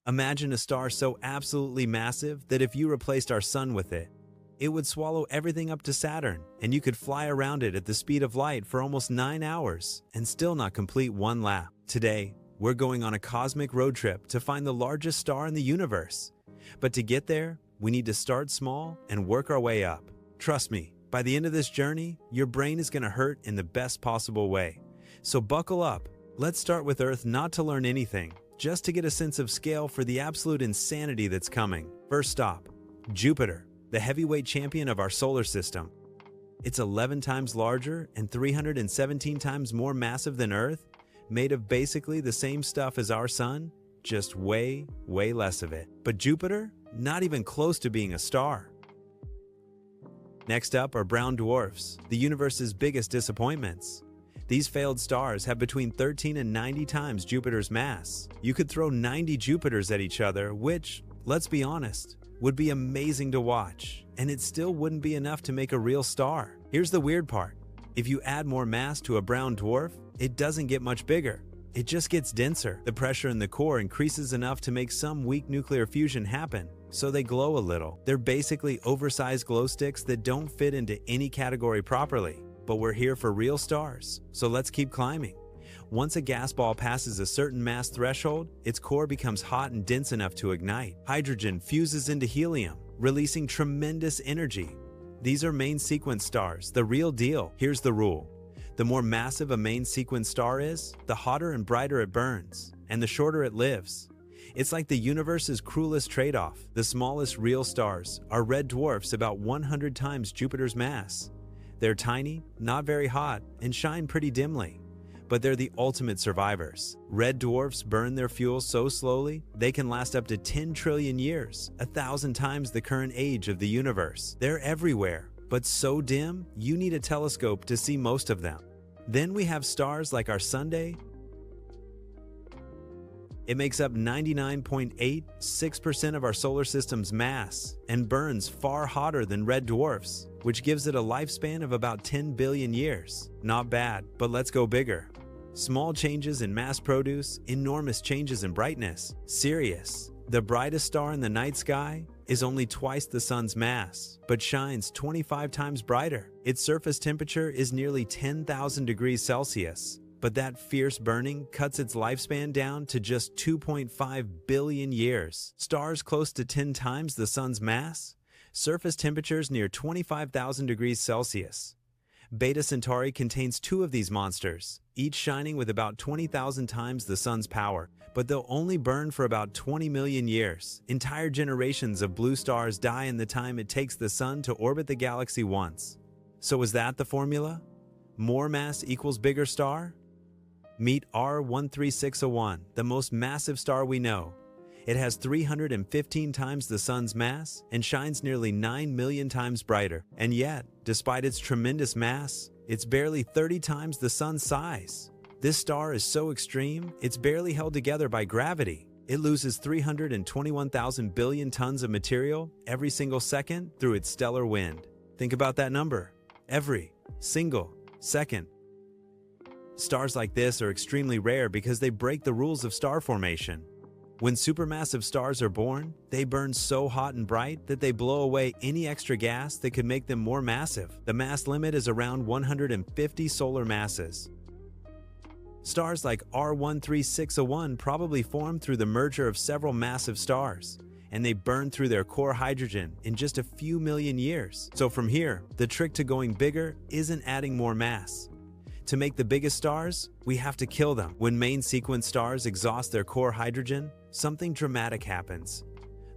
Imagine a star so absolutely massive that if you replaced our sun with it, it would swallow everything up to Saturn, and you could fly around it at the speed of light for almost 9 hours and still not complete one lap. Today, we're going on a cosmic road trip to find the largest star in the universe. But to get there, we need to start small and work our way up. Trust me, by the end of this journey, your brain is going to hurt in the best possible way. So buckle up. Let's start with Earth, not to learn anything, just to get a sense of scale for the absolute insanity that's coming. First stop, Jupiter, the heavyweight champion of our solar system. It's 11 times larger and 317 times more massive than Earth, made of basically the same stuff as our sun, just way, way less of it. But Jupiter, not even close to being a star. Next up are brown dwarfs, the universe's biggest disappointments. These failed stars have between 13 and 90 times Jupiter's mass. You could throw 90 Jupiters at each other, which, let's be honest, would be amazing to watch, and it still wouldn't be enough to make a real star. Here's the weird part. If you add more mass to a brown dwarf, it doesn't get much bigger. It just gets denser. The pressure in the core increases enough to make some weak nuclear fusion happen, so they glow a little. They're basically oversized glow sticks that don't fit into any category properly. But we're here for real stars, so let's keep climbing. Once a gas ball passes a certain mass threshold, its core becomes hot and dense enough to ignite. Hydrogen fuses into helium, releasing tremendous energy. These are main sequence stars, the real deal. Here's the rule. The more massive a main sequence star is, the hotter and brighter it burns, and the shorter it lives. It's like the universe's cruelest trade-off. The smallest real stars are red dwarfs, about 100 times Jupiter's mass. They're tiny, not very hot, and shine pretty dimly. But they're the ultimate survivors. Red dwarfs burn their fuel so slowly, they can last up to 10 trillion years, 1,000 times the current age of the universe. They're everywhere, but so dim, you need a telescope to see most of them. Then we have stars like our Sunday. It makes up 99.86% of our solar system's mass and burns far hotter than red dwarfs, which gives it a lifespan of about 10 billion years. Not bad, but let's go bigger. Small changes in mass produce enormous changes in brightness. Sirius, the brightest star in the night sky, is only twice the sun's mass, but shines 25 times brighter. Its surface temperature is nearly 10,000 degrees Celsius. But that fierce burning cuts its lifespan down to just 2.5 billion years. Stars close to 10 times the sun's mass, surface temperatures near 25,000 degrees Celsius. Beta Centauri contains 2 of these monsters, each shining with about 20,000 times the sun's power, but they'll only burn for about 20 million years. Entire generations of blue stars die in the time it takes the sun to orbit the galaxy once. So is that the formula? More mass equals bigger star? Meet R13601, the most massive star we know. It has 315 times the sun's mass and shines nearly 9 million times brighter. And yet, despite its tremendous mass, it's barely 30 times the sun's size. This star is so extreme, it's barely held together by gravity. It loses 321,000 billion tons of material every single second through its stellar wind. Think about that number. Every single second. Stars like this are extremely rare because they break the rules of star formation. When supermassive stars are born, they burn so hot and bright that they blow away any extra gas that could make them more massive. The mass limit is around 150 solar masses. Stars like R13601 probably formed through the merger of several massive stars, and they burn through their core hydrogen in just a few million years. So from here, the trick to going bigger isn't adding more mass. To make the biggest stars, we have to kill them. When main sequence stars exhaust their core hydrogen, something dramatic happens.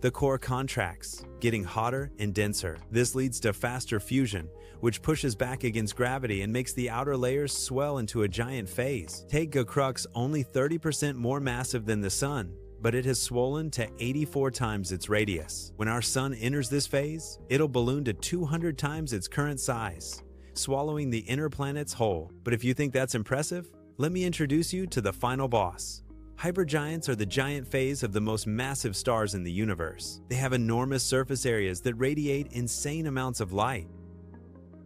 The core contracts, getting hotter and denser. This leads to faster fusion, which pushes back against gravity and makes the outer layers swell into a giant phase. Take Crux, only 30% more massive than the Sun, but it has swollen to 84 times its radius. When our Sun enters this phase, it'll balloon to 200 times its current size, swallowing the inner planets whole. But if you think that's impressive, let me introduce you to the final boss. Hypergiants are the giant phase of the most massive stars in the universe. They have enormous surface areas that radiate insane amounts of light.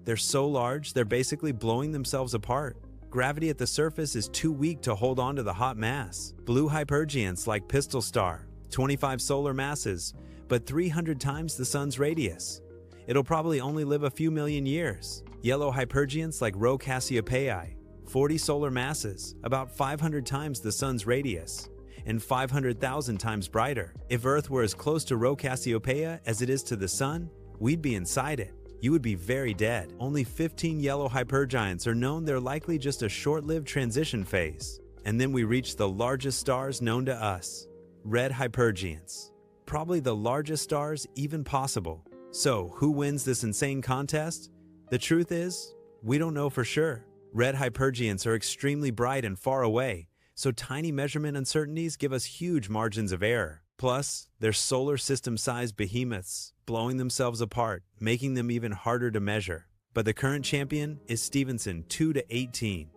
They're so large, they're basically blowing themselves apart. Gravity at the surface is too weak to hold on to the hot mass. Blue hypergiants like Pistol Star, 25 solar masses, but 300 times the sun's radius. It'll probably only live a few million years. Yellow hypergiants like Rho Cassiopeiae, 40 solar masses, about 500 times the sun's radius, and 500,000 times brighter. If Earth were as close to Rho Cassiopeiae as it is to the sun, we'd be inside it. You would be very dead. Only 15 yellow hypergiants are known. They're likely just a short-lived transition phase. And then we reach the largest stars known to us, Red Hypergiants. Probably the largest stars even possible. So, who wins this insane contest? The truth is, we don't know for sure. Red Hypergiants are extremely bright and far away, so tiny measurement uncertainties give us huge margins of error. Plus, they're solar system-sized behemoths, blowing themselves apart, making them even harder to measure. But the current champion is Stephenson 2-18.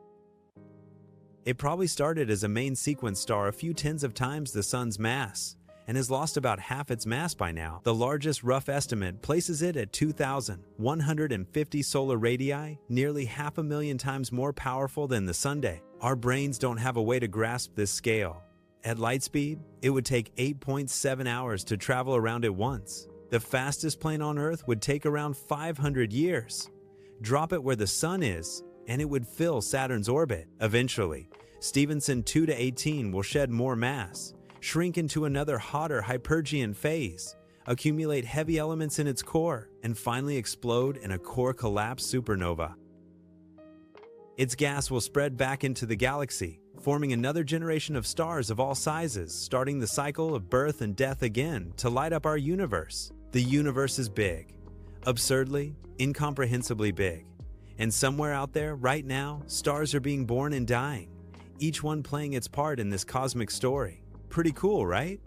It probably started as a main sequence star a few tens of times the sun's mass, and has lost about half its mass by now. The largest rough estimate places it at 2,150 solar radii, nearly 500,000 times more powerful than the Sunday. Our brains don't have a way to grasp this scale. At light speed, it would take 8.7 hours to travel around it once. The fastest plane on Earth would take around 500 years. Drop it where the sun is, and it would fill Saturn's orbit. Eventually, Stephenson 2-18 will shed more mass, shrink into another hotter hypergiant phase, accumulate heavy elements in its core, and finally explode in a core collapse supernova. Its gas will spread back into the galaxy, forming another generation of stars of all sizes, starting the cycle of birth and death again to light up our universe. The universe is big, absurdly, incomprehensibly big. And somewhere out there, right now, stars are being born and dying, each one playing its part in this cosmic story. Pretty cool, right?